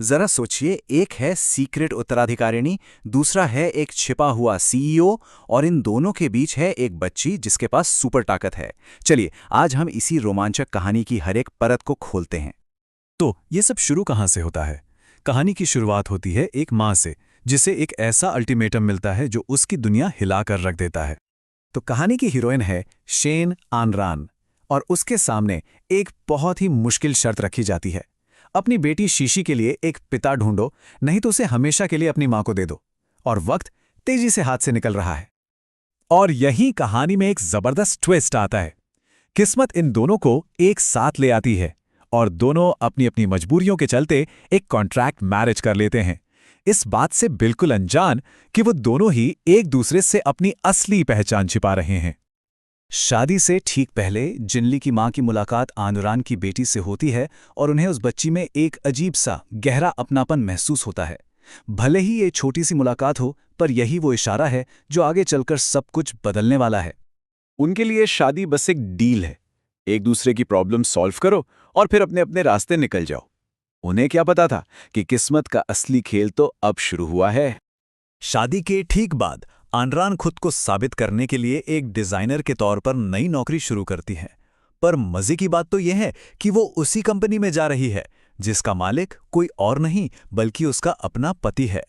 जरा सोचिए, एक है सीक्रेट उत्तराधिकारिणी, दूसरा है एक छिपा हुआ सीईओ, और इन दोनों के बीच है एक बच्ची जिसके पास सुपर ताकत है। चलिए, आज हम इसी रोमांचक कहानी की हर एक परत को खोलते हैं। तो ये सब शुरू कहाँ से होता है? कहानी की शुरुआत होती है एक माँ से, जिसे एक ऐसा अल्टीमेटम मिलता है जो उसकी दुनिया हिलाकर रख देता है। तो कहानी की हीरोइन है शेन आनरान, और उसके सामने एक बहुत ही मुश्किल शर्त रखी जाती है। अपनी बेटी शीशी के लिए एक पिता ढूंढो, नहीं तो उसे हमेशा के लिए अपनी मां को दे दो। और वक्त तेजी से हाथ से निकल रहा है। और यही कहानी में एक जबरदस्त ट्विस्ट आता है। किस्मत इन दोनों को एक साथ ले आती है और दोनों अपनी अपनी मजबूरियों के चलते एक कॉन्ट्रैक्ट मैरिज कर लेते हैं, इस बात से बिल्कुल अनजान कि वो दोनों ही एक दूसरे से अपनी असली पहचान छिपा रहे हैं। शादी से ठीक पहले जिनली की मां की मुलाकात आनुरान की बेटी से होती है और उन्हें उस बच्ची में एक अजीब सा गहरा अपनापन महसूस होता है। भले ही ये छोटी सी मुलाकात हो, पर यही वो इशारा है जो आगे चलकर सब कुछ बदलने वाला है। उनके लिए शादी बस एक डील है। एक दूसरे की प्रॉब्लम सॉल्व करो और फिर अपने अपने रास्ते निकल जाओ। उन्हें क्या पता था कि किस्मत का असली खेल तो अब शुरू हुआ है। शादी के ठीक बाद आनरान खुद को साबित करने के लिए एक डिजाइनर के तौर पर नई नौकरी शुरू करती है। पर मजे की बात तो यह है कि वो उसी कंपनी में जा रही है जिसका मालिक कोई और नहीं बल्कि उसका अपना पति है।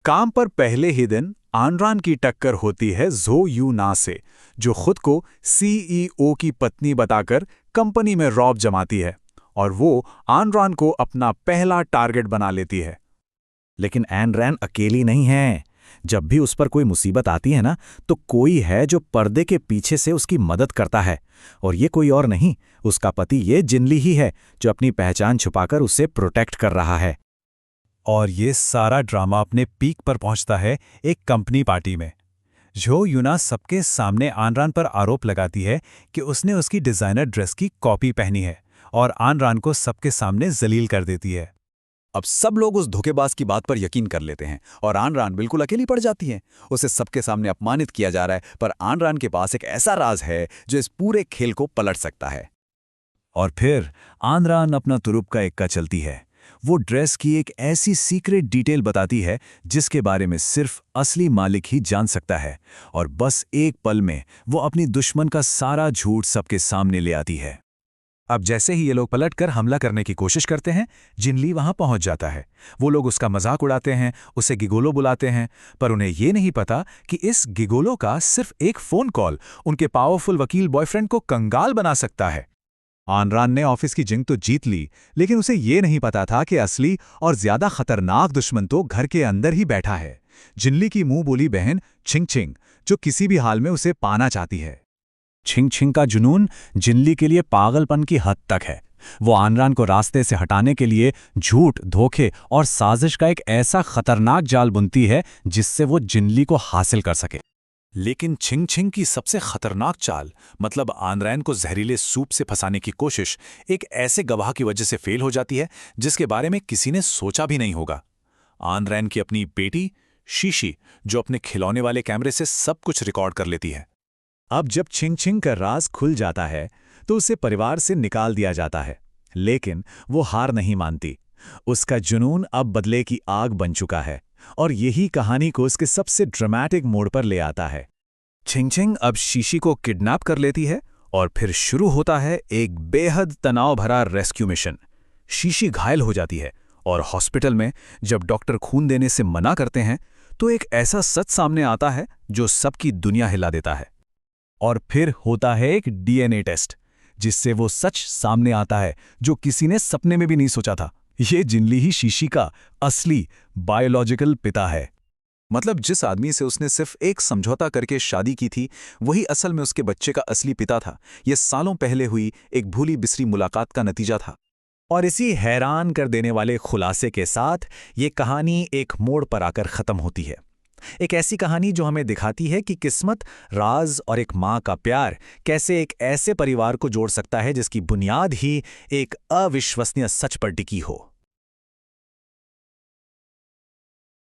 काम पर पहले ही दिन आनरान की टक्कर होती है ज़ो यू ना से, जो खुद को सीईओ की पत्नी बताकर कंपनी में रौब जमाती है और वो आनरान को अपना पहला टारगेट बना लेती है। लेकिन एन रैन अकेली नहीं है। जब भी उस पर कोई मुसीबत आती है ना, तो कोई है जो पर्दे के पीछे से उसकी मदद करता है। और ये कोई और नहीं, उसका पति ये जिनली ही है, जो अपनी पहचान छुपाकर उसे प्रोटेक्ट कर रहा है। और ये सारा ड्रामा अपने पीक पर पहुंचता है एक कंपनी पार्टी में। ज़ो यूना सबके सामने आनरान पर आरोप लगाती है कि उसने उसकी डिजाइनर ड्रेस की कॉपी पहनी है और आनरान को सबके सामने जलील कर देती है। अब सब लोग उस धोखेबाज की बात पर यकीन कर लेते हैं और आनरान बिल्कुल अकेली पड़ जाती है। उसे सबके सामने अपमानित किया जा रहा है, पर आनरान के पास एक ऐसा राज है जो इस पूरे खेल को पलट सकता है। और फिर आनरान अपना तुरुप का इक्का चलती है। वो ड्रेस की एक ऐसी सीक्रेट डिटेल बताती है जिसके बारे में सिर्फ असली मालिक ही जान सकता है, और बस एक पल में वो अपनी दुश्मन का सारा झूठ सबके सामने ले आती है। अब जैसे ही ये लोग पलटकर हमला करने की कोशिश करते हैं, जिनली वहां पहुंच जाता है। वो लोग उसका मजाक उड़ाते हैं, उसे गिगोलो बुलाते हैं, पर उन्हें ये नहीं पता कि इस गिगोलो का सिर्फ एक फोन कॉल उनके पावरफुल वकील बॉयफ्रेंड को कंगाल बना सकता है। आनरान ने ऑफिस की जंग तो जीत ली, लेकिन उसे ये नहीं पता था कि असली और ज्यादा खतरनाक दुश्मन तो घर के अंदर ही बैठा है। जिनली की मुंह बोली बहन छिंग छिंग, जो किसी भी हाल में उसे पाना चाहती है। छिंग छिंग का जुनून जिनली के लिए पागलपन की हद तक है। वो आनरान को रास्ते से हटाने के लिए झूठ, धोखे और साजिश का एक ऐसा खतरनाक जाल बुनती है जिससे वो जिनली को हासिल कर सके। लेकिन छिंग छिंग की सबसे खतरनाक चाल, मतलब आनरान को जहरीले सूप से फंसाने की कोशिश, एक ऐसे गवाह की वजह से फेल हो जाती है जिसके बारे में किसी ने सोचा भी नहीं होगा। आनरान की अपनी बेटी शीशी, जो अपने खिलौने वाले कैमरे से सब कुछ रिकॉर्ड कर लेती है। अब जब छिंग छिंग का राज खुल जाता है तो उसे परिवार से निकाल दिया जाता है, लेकिन वो हार नहीं मानती। उसका जुनून अब बदले की आग बन चुका है, और यही कहानी को उसके सबसे ड्रामेटिक मोड़ पर ले आता है। छिंग छिंग अब शीशी को किडनैप कर लेती है और फिर शुरू होता है एक बेहद तनाव भरा रेस्क्यू मिशन। शीशी घायल हो जाती है और हॉस्पिटल में जब डॉक्टर खून देने से मना करते हैं तो एक ऐसा सच सामने आता है जो सबकी दुनिया हिला देता है। और फिर होता है एक डीएनए टेस्ट, जिससे वो सच सामने आता है जो किसी ने सपने में भी नहीं सोचा था। ये जिनली ही शीशी का असली बायोलॉजिकल पिता है। मतलब जिस आदमी से उसने सिर्फ एक समझौता करके शादी की थी, वही असल में उसके बच्चे का असली पिता था। ये सालों पहले हुई एक भूली बिसरी मुलाकात का नतीजा था। और इसी हैरान कर देने वाले खुलासे के साथ ये कहानी एक मोड़ पर आकर खत्म होती है। एक ऐसी कहानी जो हमें दिखाती है कि किस्मत, राज और एक माँ का प्यार कैसे एक ऐसे परिवार को जोड़ सकता है जिसकी बुनियाद ही एक अविश्वसनीय सच पर टिकी हो।